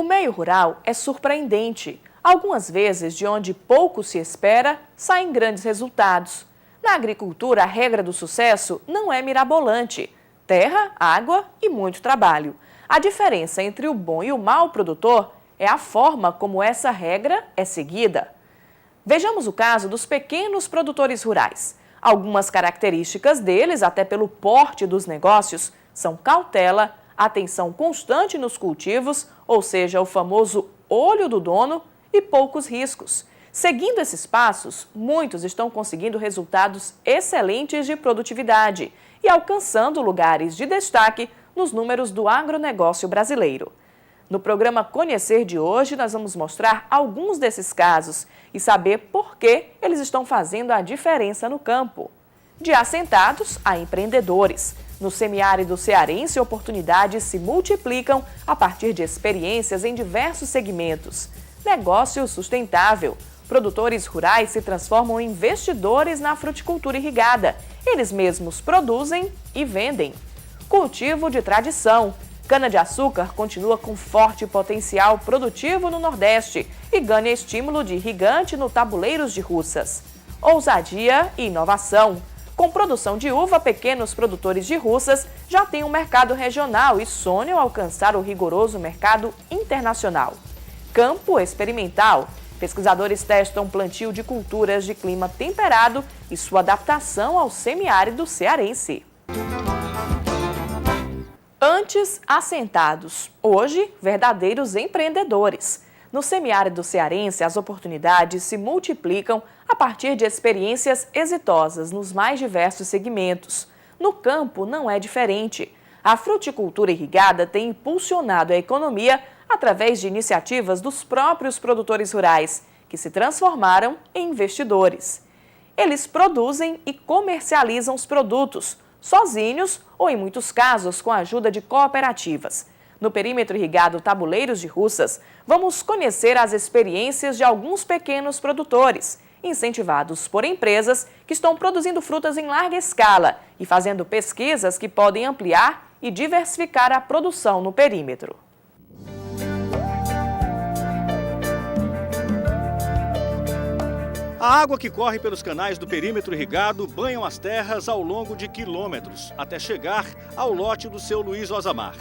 meio rural é surpreendente. Algumas vezes, de onde pouco se espera, saem grandes resultados. Na agricultura, a regra do sucesso não é mirabolante. Terra, água e muito trabalho. A diferença entre o bom e o mau produtor é a forma como essa regra é seguida. Vejamos o caso dos pequenos produtores rurais. Algumas características deles, até pelo porte dos negócios, são cautela, atenção constante nos cultivos, ou seja, o famoso olho do dono, e poucos riscos. Seguindo esses passos, muitos estão conseguindo resultados excelentes de produtividade e alcançando lugares de destaque nos números do agronegócio brasileiro. No programa Conhecer de hoje, nós vamos mostrar alguns desses casos e saber por que eles estão fazendo a diferença no campo. De assentados a empreendedores. No semiárido cearense, oportunidades se multiplicam a partir de experiências em diversos segmentos. Negócio sustentável. Produtores rurais se transformam em investidores na fruticultura irrigada. Eles mesmos produzem e vendem. Cultivo de tradição. Cana-de-açúcar continua com forte potencial produtivo no Nordeste e ganha estímulo de irrigante no Tabuleiros de Russas. Ousadia e inovação. Com produção de uva, pequenos produtores de Russas já têm um mercado regional e sonham alcançar o rigoroso mercado internacional. Campo experimental. Pesquisadores testam plantio de culturas de clima temperado e sua adaptação ao semiárido cearense. Antes, assentados. Hoje, verdadeiros empreendedores. No semiárido cearense, as oportunidades se multiplicam a partir de experiências exitosas nos mais diversos segmentos. No campo, não é diferente. A fruticultura irrigada tem impulsionado a economia através de iniciativas dos próprios produtores rurais, que se transformaram em investidores. Eles produzem e comercializam os produtos, sozinhos ou, em muitos casos, com a ajuda de cooperativas. No perímetro irrigado Tabuleiros de Russas, vamos conhecer as experiências de alguns pequenos produtores, incentivados por empresas que estão produzindo frutas em larga escala e fazendo pesquisas que podem ampliar e diversificar a produção no perímetro. A água que corre pelos canais do perímetro irrigado banham as terras ao longo de quilômetros, até chegar ao lote do seu Luiz Osamar.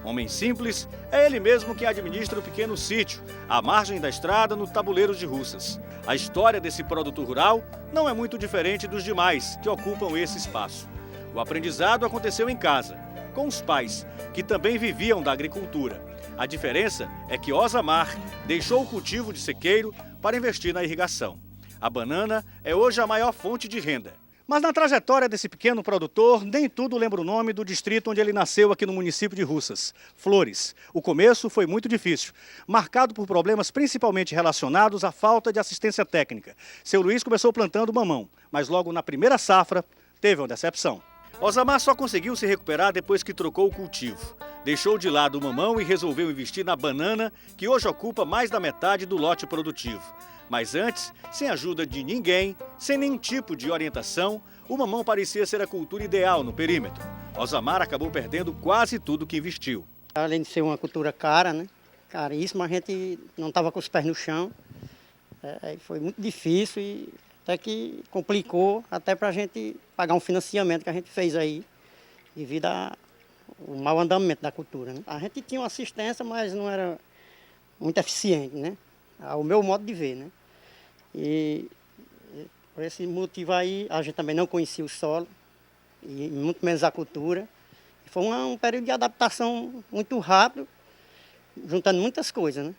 Homem simples, é ele mesmo quem administra o pequeno sítio, à margem da estrada no Tabuleiros de Russas. A história desse produto rural não é muito diferente dos demais que ocupam esse espaço. O aprendizado aconteceu em casa, com os pais, que também viviam da agricultura. A diferença é que Osamar deixou o cultivo de sequeiro para investir na irrigação. A banana é hoje a maior fonte de renda. Mas na trajetória desse pequeno produtor, nem tudo lembra o nome do distrito onde ele nasceu aqui no município de Russas, Flores. O começo foi muito difícil, marcado por problemas principalmente relacionados à falta de assistência técnica. Seu Luiz começou plantando mamão, mas logo na primeira safra teve uma decepção. Osamar só conseguiu se recuperar depois que trocou o cultivo. Deixou de lado o mamão e resolveu investir na banana, que hoje ocupa mais da metade do lote produtivo. Mas antes, sem ajuda de ninguém, sem nenhum tipo de orientação, o mamão parecia ser a cultura ideal no perímetro. Osamar acabou perdendo quase tudo que investiu. Além de ser uma cultura cara, né? Caríssima, a gente não estava com os pés no chão. Foi muito difícil e até que complicou até para a gente pagar um financiamento que a gente fez aí, devido ao mau andamento da cultura, né? A gente tinha uma assistência, mas não era muito eficiente, né? Ao meu modo de ver, né? E por esse motivo aí, a gente também não conhecia o solo, e muito menos a cultura. Foi um período de adaptação muito rápido, juntando muitas coisas, né?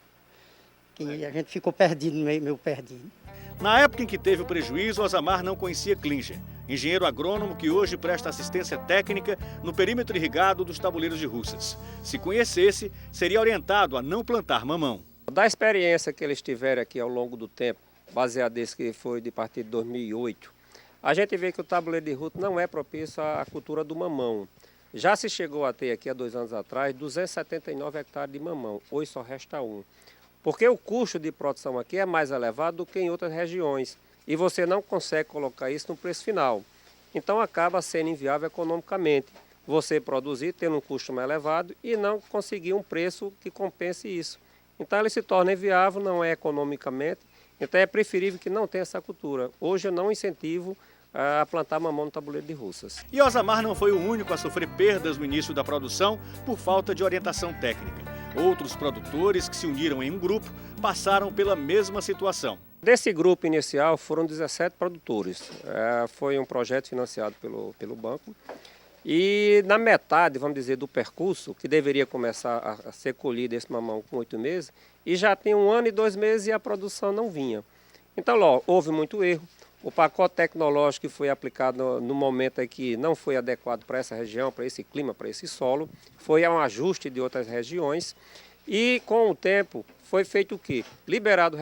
Que a gente ficou perdido, meio perdido. Na época em que teve o prejuízo, Osamar não conhecia Klinger, engenheiro agrônomo que hoje presta assistência técnica no perímetro irrigado dos Tabuleiros de Russas. Se conhecesse, seria orientado a não plantar mamão. Da experiência que eles tiveram aqui ao longo do tempo, baseado nesse que foi de partir de 2008, a gente vê que o tabuleiro de Russas não é propício à cultura do mamão. Já se chegou a ter aqui há 2 anos atrás 279 hectares de mamão, hoje só resta 1. Porque o custo de produção aqui é mais elevado do que em outras regiões e você não consegue colocar isso no preço final. Então acaba sendo inviável economicamente você produzir tendo um custo mais elevado e não conseguir um preço que compense isso. Então ele se torna inviável, não é economicamente, então é preferível que não tenha essa cultura. Hoje eu não incentivo a plantar mamão no tabuleiro de russas. E Osamar não foi o único a sofrer perdas no início da produção por falta de orientação técnica. Outros produtores que se uniram em um grupo passaram pela mesma situação. Desse grupo inicial foram 17 produtores. Foi um projeto financiado pelo banco. E na metade, vamos dizer, do percurso, que deveria começar a ser colhido esse mamão com 8 meses, e já tem 1 ano e 2 meses e a produção não vinha. Então, houve muito erro. O pacote tecnológico que foi aplicado no momento aqui não foi adequado para essa região, para esse clima, para esse solo. Foi um ajuste de outras regiões. E com o tempo foi feito o quê? Liberado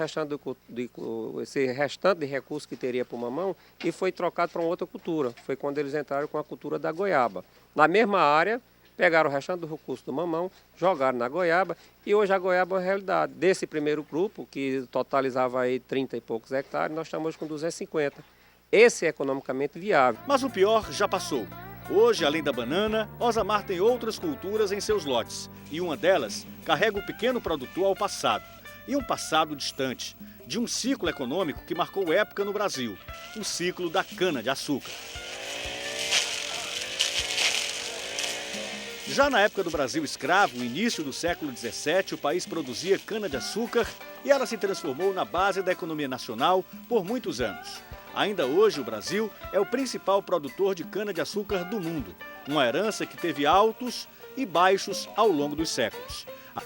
esse restante de recursos que teria para o mamão e foi trocado para uma outra cultura. Foi quando eles entraram com a cultura da goiaba. Na mesma área, pegaram o restante do recurso do mamão, jogaram na goiaba e hoje a goiaba é uma realidade. Desse primeiro grupo, que totalizava aí 30 e poucos hectares, nós estamos com 250. Esse é economicamente viável. Mas o pior já passou. Hoje, além da banana, Osamar tem outras culturas em seus lotes. E uma delas carrega o pequeno produtor ao passado. E um passado distante, de um ciclo econômico que marcou época no Brasil. O ciclo da cana-de-açúcar. Já na época do Brasil escravo, no início do século XVII, o país produzia cana-de-açúcar e ela se transformou na base da economia nacional por muitos anos. Ainda hoje, o Brasil é o principal produtor de cana-de-açúcar do mundo, uma herança que teve altos e baixos ao longo dos séculos.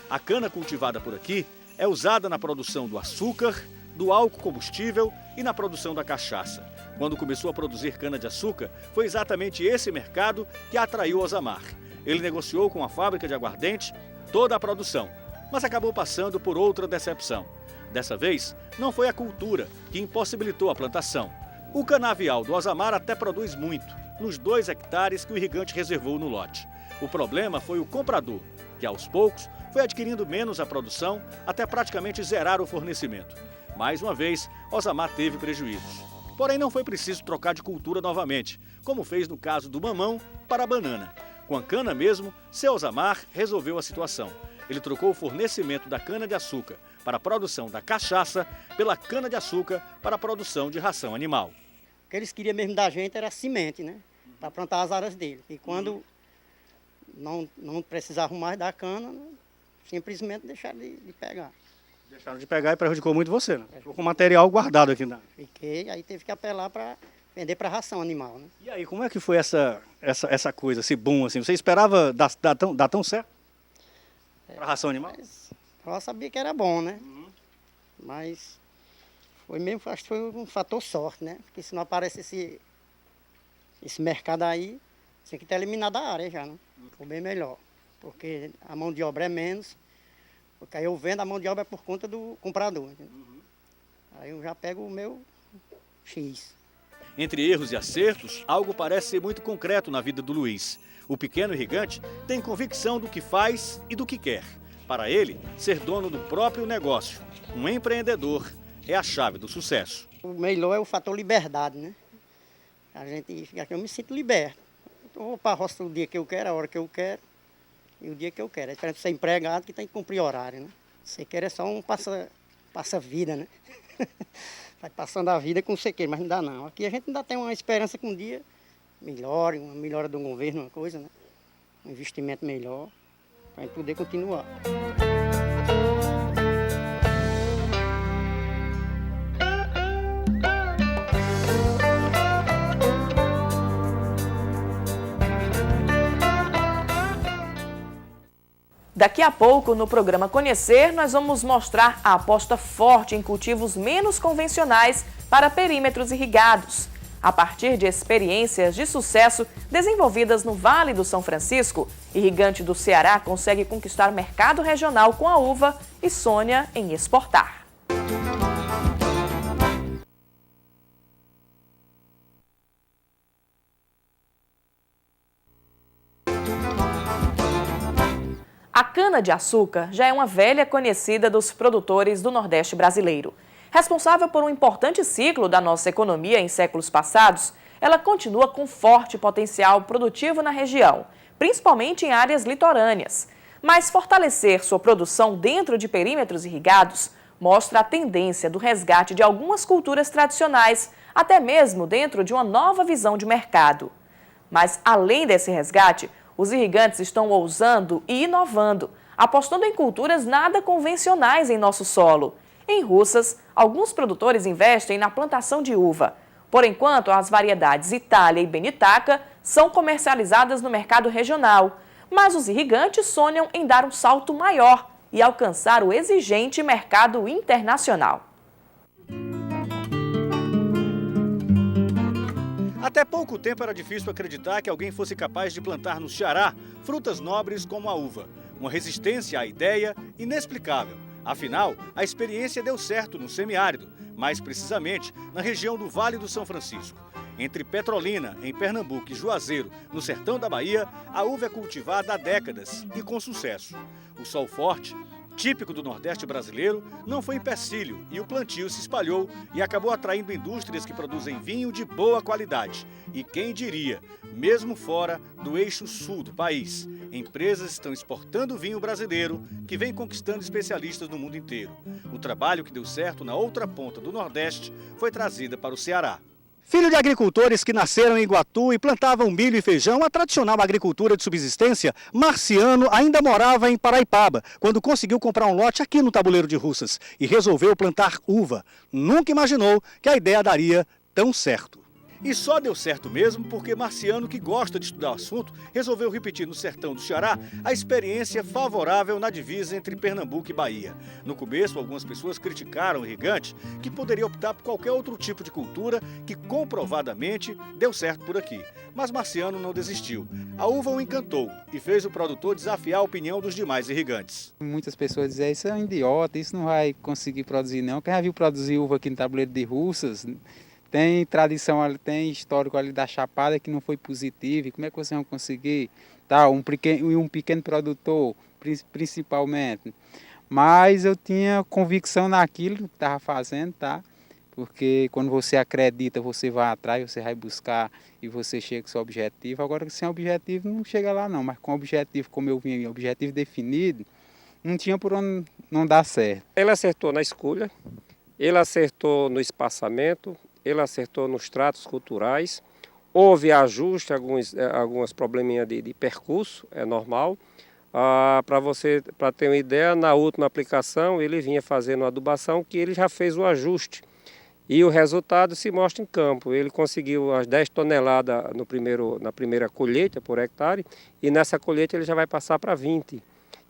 A cana cultivada por aqui é usada na produção do açúcar, do álcool combustível e na produção da cachaça. Quando começou a produzir cana-de-açúcar, foi exatamente esse mercado que atraiu Osamar. Ele negociou com a fábrica de aguardente toda a produção, mas acabou passando por outra decepção. Dessa vez, não foi a cultura que impossibilitou a plantação. O canavial do Osamar até produz muito, nos 2 hectares que o irrigante reservou no lote. O problema foi o comprador, que aos poucos foi adquirindo menos a produção até praticamente zerar o fornecimento. Mais uma vez, Osamar teve prejuízos. Porém, não foi preciso trocar de cultura novamente, como fez no caso do mamão para a banana. Com a cana mesmo, seu Osamar resolveu a situação. Ele trocou o fornecimento da cana-de-açúcar para a produção da cachaça pela cana-de-açúcar para a produção de ração animal. O que eles queriam mesmo da gente era semente, né? Para plantar as áreas dele. E quando não precisavam mais da cana, simplesmente deixaram de pegar. Deixaram de pegar e prejudicou muito você, né? Ficou com material guardado aqui. Fiquei, aí teve que apelar para vender para ração animal, né? E aí, como é que foi essa coisa, esse boom assim? Você esperava dar tão certo? Para ração animal? Mas eu sabia que era bom, né? Mas foi mesmo, acho que foi um fator sorte, né? Porque se não aparece esse mercado aí, tinha que ter eliminado a área já, né? Ficou bem melhor. Porque a mão de obra é menos, porque aí eu vendo a mão de obra por conta do comprador. Aí eu já pego o meu X. Entre erros e acertos, algo parece ser muito concreto na vida do Luiz. O pequeno irrigante tem convicção do que faz e do que quer. Para ele, ser dono do próprio negócio, um empreendedor, é a chave do sucesso. O melhor é o fator liberdade, né? A gente fica aqui, eu me sinto liberto. Eu vou para a roça o dia que eu quero, a hora que eu quero e o dia que eu quero. É diferente de ser empregado que tem que cumprir horário, né? Você quer é só um passa-vida, né? Vai passando a vida com você quer, mas não dá não. Aqui a gente ainda tem uma esperança que um dia melhore, uma melhora do governo, uma coisa, né? Um investimento melhor para a gente poder continuar. Daqui a pouco, no programa Conhecer, nós vamos mostrar a aposta forte em cultivos menos convencionais para perímetros irrigados. A partir de experiências de sucesso desenvolvidas no Vale do São Francisco, irrigante do Ceará consegue conquistar mercado regional com a uva e sonha em exportar. A cana-de-açúcar já é uma velha conhecida dos produtores do Nordeste brasileiro. Responsável por um importante ciclo da nossa economia em séculos passados, ela continua com forte potencial produtivo na região, principalmente em áreas litorâneas. Mas fortalecer sua produção dentro de perímetros irrigados mostra a tendência do resgate de algumas culturas tradicionais, até mesmo dentro de uma nova visão de mercado. Mas, além desse resgate, os irrigantes estão ousando e inovando, apostando em culturas nada convencionais em nosso solo. Em Russas, alguns produtores investem na plantação de uva. Por enquanto, as variedades Itália e Benitaca são comercializadas no mercado regional, mas os irrigantes sonham em dar um salto maior e alcançar o exigente mercado internacional. Até pouco tempo era difícil acreditar que alguém fosse capaz de plantar no Ceará frutas nobres como a uva. Uma resistência à ideia inexplicável. Afinal, a experiência deu certo no semiárido, mais precisamente na região do Vale do São Francisco. Entre Petrolina, em Pernambuco, e Juazeiro, no sertão da Bahia, a uva é cultivada há décadas e com sucesso. O sol forte, típico do Nordeste brasileiro, não foi empecilho e o plantio se espalhou e acabou atraindo indústrias que produzem vinho de boa qualidade. E quem diria, mesmo fora do eixo sul do país, empresas estão exportando vinho brasileiro que vem conquistando especialistas no mundo inteiro. O trabalho que deu certo na outra ponta do Nordeste foi trazida para o Ceará. Filho de agricultores que nasceram em Iguatu e plantavam milho e feijão, a tradicional agricultura de subsistência, Marciano ainda morava em Paraipaba, quando conseguiu comprar um lote aqui no Tabuleiro de Russas e resolveu plantar uva. Nunca imaginou que a ideia daria tão certo. E só deu certo mesmo porque Marciano, que gosta de estudar o assunto, resolveu repetir no sertão do Ceará a experiência favorável na divisa entre Pernambuco e Bahia. No começo, algumas pessoas criticaram o irrigante, que poderia optar por qualquer outro tipo de cultura que comprovadamente deu certo por aqui. Mas Marciano não desistiu. A uva o encantou e fez o produtor desafiar a opinião dos demais irrigantes. Muitas pessoas dizem, isso é um idiota, isso não vai conseguir produzir não. Quem já viu produzir uva aqui no Tabuleiro de Russas? Tem tradição, tem histórico ali da Chapada que não foi positivo. E como é que vocês vão conseguir? Tá, um pequeno produtor, principalmente. Mas eu tinha convicção naquilo que estava fazendo, tá? Porque quando você acredita, você vai atrás, você vai buscar e você chega com seu objetivo. Agora, sem objetivo, não chega lá não. Mas com objetivo, como eu vim, objetivo definido, não tinha por onde não dar certo. Ele acertou na escolha, ele acertou no espaçamento, ele acertou nos tratos culturais, houve ajuste, alguns probleminhas de percurso, é normal. Para ter uma ideia, na última aplicação ele vinha fazendo uma adubação que ele já fez o ajuste. E o resultado se mostra em campo. Ele conseguiu as 10 toneladas na primeira colheita por hectare e nessa colheita ele já vai passar para 20.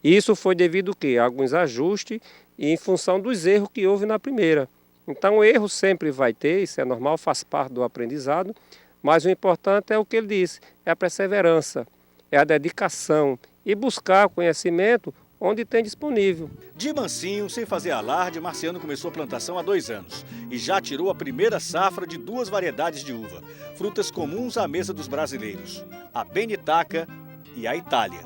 Isso foi devido ao quê? A alguns ajustes e em função dos erros que houve na primeira. Então o erro sempre vai ter, isso é normal, faz parte do aprendizado, mas o importante é o que ele disse, é a perseverança, é a dedicação e buscar conhecimento onde tem disponível. De mansinho, sem fazer alarde, Marciano começou a plantação há 2 anos e já tirou a primeira safra de 2 variedades de uva, frutas comuns à mesa dos brasileiros, a Benitaca e a Itália.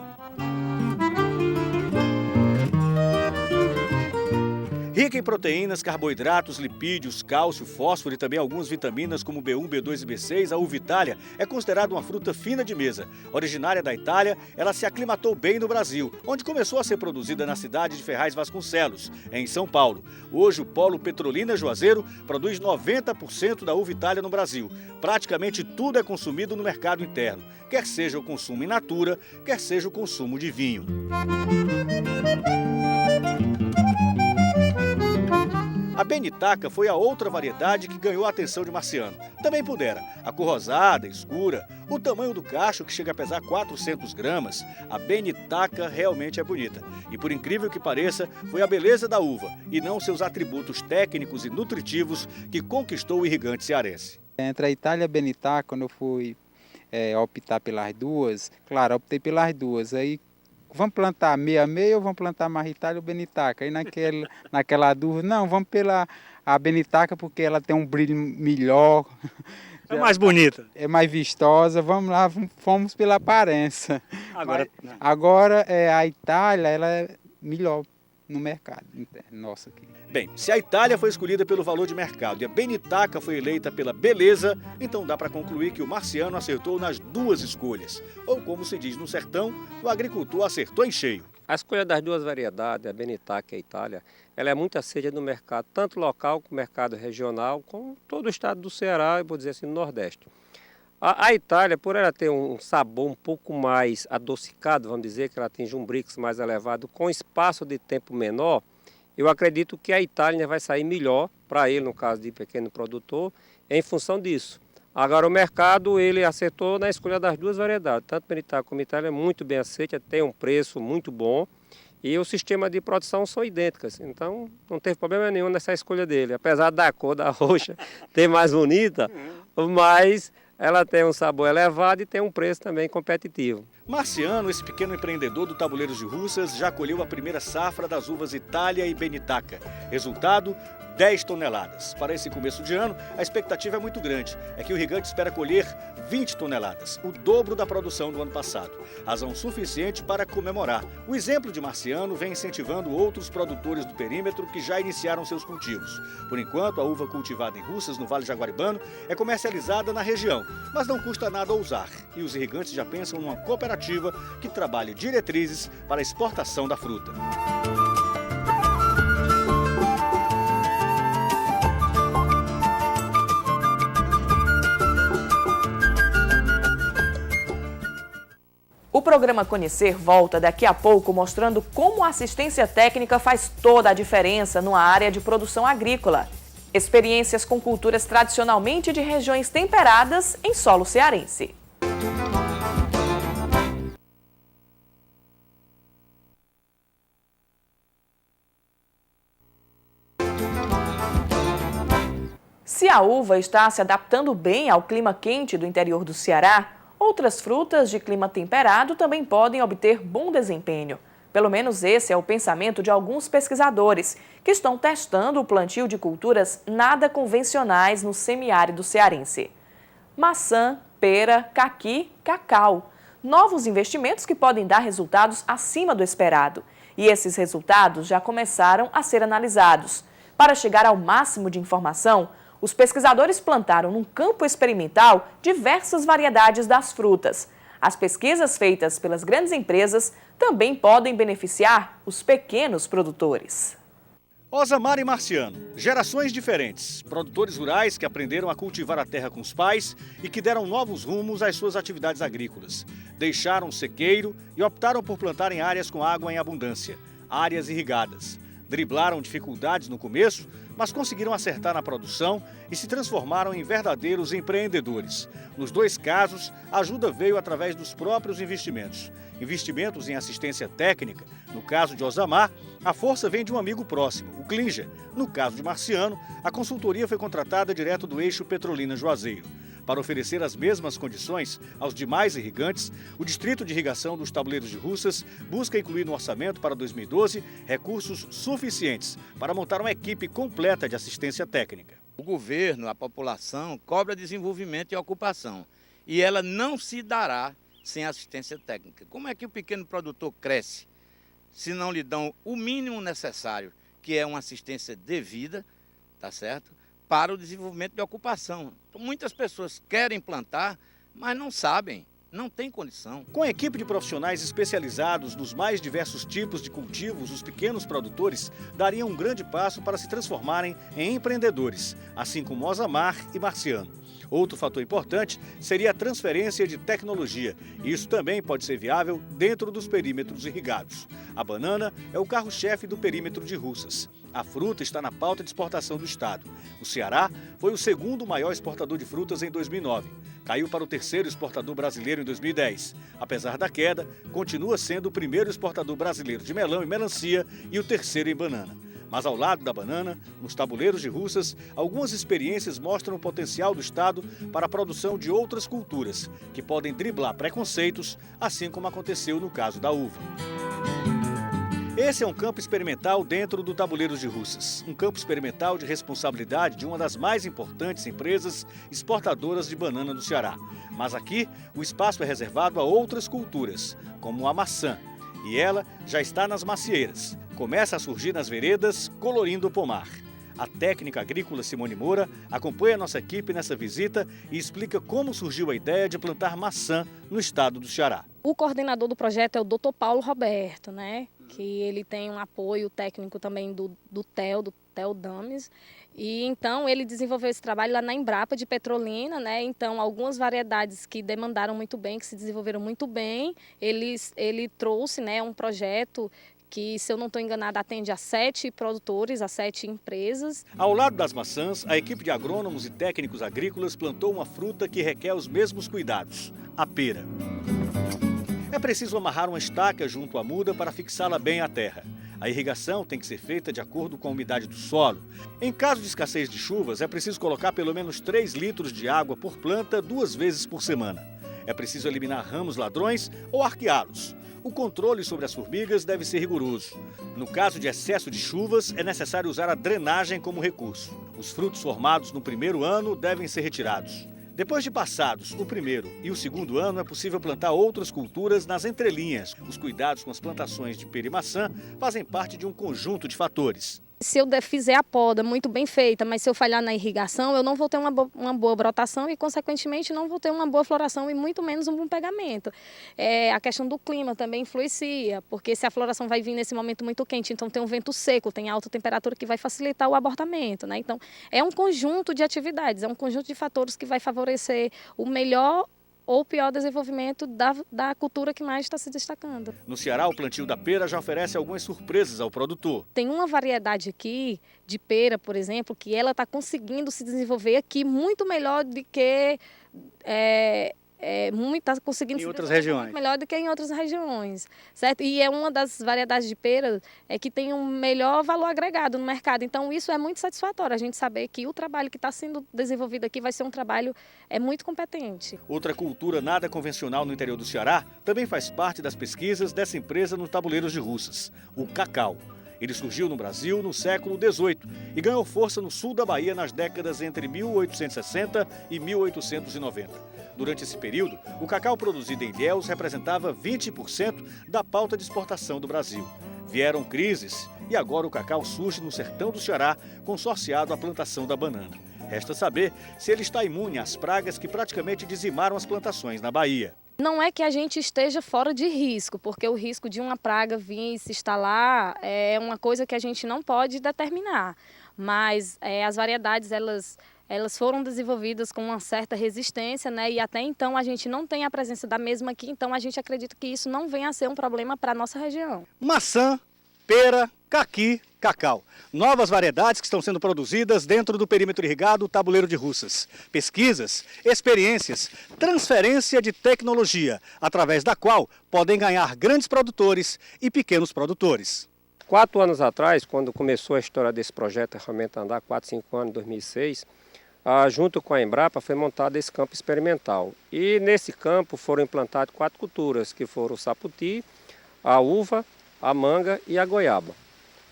Rica em proteínas, carboidratos, lipídios, cálcio, fósforo e também algumas vitaminas como B1, B2 e B6, a uva Itália é considerada uma fruta fina de mesa. Originária da Itália, ela se aclimatou bem no Brasil, onde começou a ser produzida na cidade de Ferraz Vasconcelos, em São Paulo. Hoje, o polo Petrolina Juazeiro produz 90% da uva Itália no Brasil. Praticamente tudo é consumido no mercado interno, quer seja o consumo in natura, quer seja o consumo de vinho. A Benitaca foi a outra variedade que ganhou a atenção de Marciano. Também pudera a cor rosada, escura, o tamanho do cacho que chega a pesar 400 gramas. A Benitaca realmente é bonita. E por incrível que pareça, foi a beleza da uva e não seus atributos técnicos e nutritivos que conquistou o irrigante cearense. Entre a Itália e a Benitaca, quando eu fui optar pelas duas, claro, optei pelas duas. Aí vamos plantar meia-meia ou vamos plantar mais Itália ou Benitaca? Aí naquela dúvida, não, vamos pela a Benitaca porque ela tem um brilho melhor. É mais bonita. É mais vistosa, vamos lá, fomos pela aparência. Agora a Itália, ela é melhor no mercado nosso aqui. Bem, se a Itália foi escolhida pelo valor de mercado e a Benitaca foi eleita pela beleza, então dá para concluir que o Marciano acertou nas 2 escolhas. Ou como se diz no sertão, o agricultor acertou em cheio. A escolha das duas variedades, a Benitaca e a Itália, ela é muito aceita no mercado, tanto local como mercado regional, como todo o estado do Ceará, eu vou dizer assim, no Nordeste. A Itália, por ela ter um sabor um pouco mais adocicado, vamos dizer, que ela tem um brix mais elevado, com espaço de tempo menor, eu acredito que a Itália vai sair melhor para ele, no caso de pequeno produtor, em função disso. Agora o mercado, ele acertou na escolha das duas variedades, tanto Benitaca como Itália é muito bem aceita, tem um preço muito bom e o sistema de produção são idênticos, então não teve problema nenhum nessa escolha dele, apesar da cor da roxa ter mais bonita, mas ela tem um sabor elevado e tem um preço também competitivo. Marciano, esse pequeno empreendedor do Tabuleiros de Russas, já colheu a primeira safra das uvas Itália e Benitaca. Resultado, 10 toneladas. Para esse começo de ano, a expectativa é muito grande. É que o Gigante espera colher 20 toneladas, o dobro da produção do ano passado. Razão suficiente para comemorar. O exemplo de Marciano vem incentivando outros produtores do perímetro que já iniciaram seus cultivos. Por enquanto, a uva cultivada em Russas, no Vale Jaguaribano, é comercializada na região, mas não custa nada usar. E os irrigantes já pensam numa cooperativa que trabalhe diretrizes para a exportação da fruta. O programa Conhecer volta daqui a pouco mostrando como a assistência técnica faz toda a diferença numa área de produção agrícola. Experiências com culturas tradicionalmente de regiões temperadas em solo cearense. Se a uva está se adaptando bem ao clima quente do interior do Ceará, outras frutas de clima temperado também podem obter bom desempenho. Pelo menos esse é o pensamento de alguns pesquisadores, que estão testando o plantio de culturas nada convencionais no semiárido cearense. Maçã, pera, caqui, cacau. Novos investimentos que podem dar resultados acima do esperado. E esses resultados já começaram a ser analisados. Para chegar ao máximo de informação, os pesquisadores plantaram num campo experimental diversas variedades das frutas. As pesquisas feitas pelas grandes empresas também podem beneficiar os pequenos produtores. Osamar e Marciano, gerações diferentes, produtores rurais que aprenderam a cultivar a terra com os pais e que deram novos rumos às suas atividades agrícolas. Deixaram o sequeiro e optaram por plantar em áreas com água em abundância, áreas irrigadas. Driblaram dificuldades no começo, mas conseguiram acertar na produção e se transformaram em verdadeiros empreendedores. Nos dois casos, a ajuda veio através dos próprios investimentos. Investimentos em assistência técnica. No caso de Osamar, a força vem de um amigo próximo, o Klinger. No caso de Marciano, a consultoria foi contratada direto do eixo Petrolina-Juazeiro. Para oferecer as mesmas condições aos demais irrigantes, o Distrito de Irrigação dos Tabuleiros de Russas busca incluir no orçamento para 2012 recursos suficientes para montar uma equipe completa de assistência técnica. O governo, a população, cobra desenvolvimento e ocupação. E ela não se dará sem assistência técnica. Como é que o pequeno produtor cresce se não lhe dão o mínimo necessário, que é uma assistência devida, tá certo? Para o desenvolvimento de ocupação. Então, muitas pessoas querem plantar, mas não sabem, não têm condição. Com a equipe de profissionais especializados nos mais diversos tipos de cultivos, os pequenos produtores dariam um grande passo para se transformarem em empreendedores, assim como Osamar e Marciano. Outro fator importante seria a transferência de tecnologia. E isso também pode ser viável dentro dos perímetros irrigados. A banana é o carro-chefe do perímetro de Russas. A fruta está na pauta de exportação do estado. O Ceará foi o segundo maior exportador de frutas em 2009. Caiu para o terceiro exportador brasileiro em 2010. Apesar da queda, continua sendo o primeiro exportador brasileiro de melão e melancia e o terceiro em banana. Mas ao lado da banana, nos tabuleiros de Russas, algumas experiências mostram o potencial do estado para a produção de outras culturas, que podem driblar preconceitos, assim como aconteceu no caso da uva. Esse é um campo experimental dentro do Tabuleiros de Russas, um campo experimental de responsabilidade de uma das mais importantes empresas exportadoras de banana do Ceará. Mas aqui, o espaço é reservado a outras culturas, como a maçã, e ela já está nas macieiras. Começa a surgir nas veredas, colorindo o pomar. A técnica agrícola Simone Moura acompanha a nossa equipe nessa visita e explica como surgiu a ideia de plantar maçã no estado do Ceará. O coordenador do projeto é o Dr. Paulo Roberto, né? que ele tem um apoio técnico também do TEL Dames. E então ele desenvolveu esse trabalho lá na Embrapa de Petrolina, né? Então algumas variedades que demandaram muito bem, que se desenvolveram muito bem, ele trouxe, né, um projeto que, se eu não estou enganada, atende a 7 produtores, a 7 empresas. Ao lado das maçãs, a equipe de agrônomos e técnicos agrícolas plantou uma fruta que requer os mesmos cuidados, a pera. É preciso amarrar uma estaca junto à muda para fixá-la bem à terra. A irrigação tem que ser feita de acordo com a umidade do solo. Em caso de escassez de chuvas, é preciso colocar pelo menos 3 litros de água por planta 2 vezes por semana. É preciso eliminar ramos ladrões ou arqueá-los. O controle sobre as formigas deve ser rigoroso. No caso de excesso de chuvas, é necessário usar a drenagem como recurso. Os frutos formados no primeiro ano devem ser retirados. Depois de passados o primeiro e o segundo ano, é possível plantar outras culturas nas entrelinhas. Os cuidados com as plantações de pera e maçã fazem parte de um conjunto de fatores. Se eu fizer a poda muito bem feita, mas se eu falhar na irrigação, eu não vou ter uma boa brotação e, consequentemente, não vou ter uma boa floração e muito menos um bom pegamento. A questão do clima também influencia, porque se a floração vai vir nesse momento muito quente, então tem um vento seco, tem alta temperatura que vai facilitar o abortamento, né? Então, é um conjunto de atividades, é um conjunto de fatores que vai favorecer o melhor ou pior desenvolvimento da cultura que mais está se destacando. No Ceará, o plantio da pera já oferece algumas surpresas ao produtor. Tem uma variedade aqui de pera, por exemplo, que ela está conseguindo se desenvolver aqui muito melhor do que está conseguindo em se outras desenvolver regiões. muito melhor do que em outras regiões, certo? E é uma das variedades de pera que tem um melhor valor agregado no mercado. Então isso é muito satisfatório, a gente saber que o trabalho que está sendo desenvolvido aqui vai ser um trabalho muito competente. Outra cultura nada convencional no interior do Ceará também faz parte das pesquisas dessa empresa nos tabuleiros de Russas, o cacau. Ele surgiu no Brasil no século XVIII e ganhou força no sul da Bahia nas décadas entre 1860 e 1890. Durante esse período, o cacau produzido em Ilhéus representava 20% da pauta de exportação do Brasil. Vieram crises e agora o cacau surge no sertão do Ceará, consorciado à plantação da banana. Resta saber se ele está imune às pragas que praticamente dizimaram as plantações na Bahia. Não é que a gente esteja fora de risco, porque o risco de uma praga vir e se instalar é uma coisa que a gente não pode determinar. Mas as variedades, elas foram desenvolvidas com uma certa resistência, né? E até então a gente não tem a presença da mesma aqui, então a gente acredita que isso não venha a ser um problema para a nossa região. Maçã, pera, caqui, cacau. Novas variedades que estão sendo produzidas dentro do perímetro irrigado Tabuleiro de Russas. Pesquisas, experiências, transferência de tecnologia, através da qual podem ganhar grandes produtores e pequenos produtores. 4 anos atrás, quando começou a história desse projeto Ferramenta Andar, 4, 5 anos, 2006, junto com a Embrapa foi montado esse campo experimental. E nesse campo foram implantadas 4 culturas, que foram o saputi, a uva, a manga e a goiaba.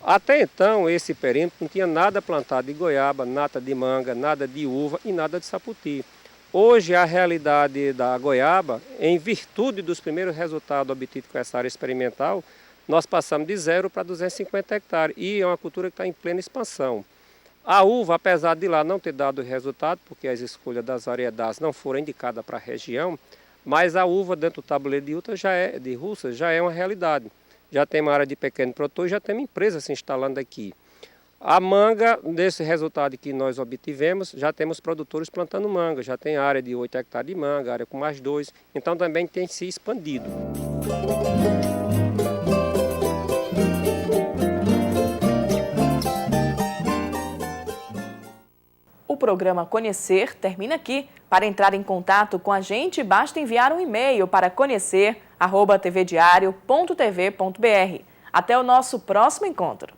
Até então, esse perímetro não tinha nada plantado de goiaba, nada de manga, nada de uva e nada de saputi. Hoje, a realidade da goiaba, em virtude dos primeiros resultados obtidos com essa área experimental, nós passamos de 0 para 250 hectares e é uma cultura que está em plena expansão. A uva, apesar de lá não ter dado resultado, porque as escolhas das variedades não foram indicadas para a região, mas a uva dentro do tabuleiro de Russas já é uma realidade. Já tem uma área de pequeno produtor e já tem uma empresa se instalando aqui. A manga, desse resultado que nós obtivemos, já temos produtores plantando manga. Já tem área de 8 hectares de manga, área com mais 2. Então também tem se expandido. O programa Conhecer termina aqui. Para entrar em contato com a gente, basta enviar um e-mail para conhecer@tvdiario.tv.br. Até o nosso próximo encontro.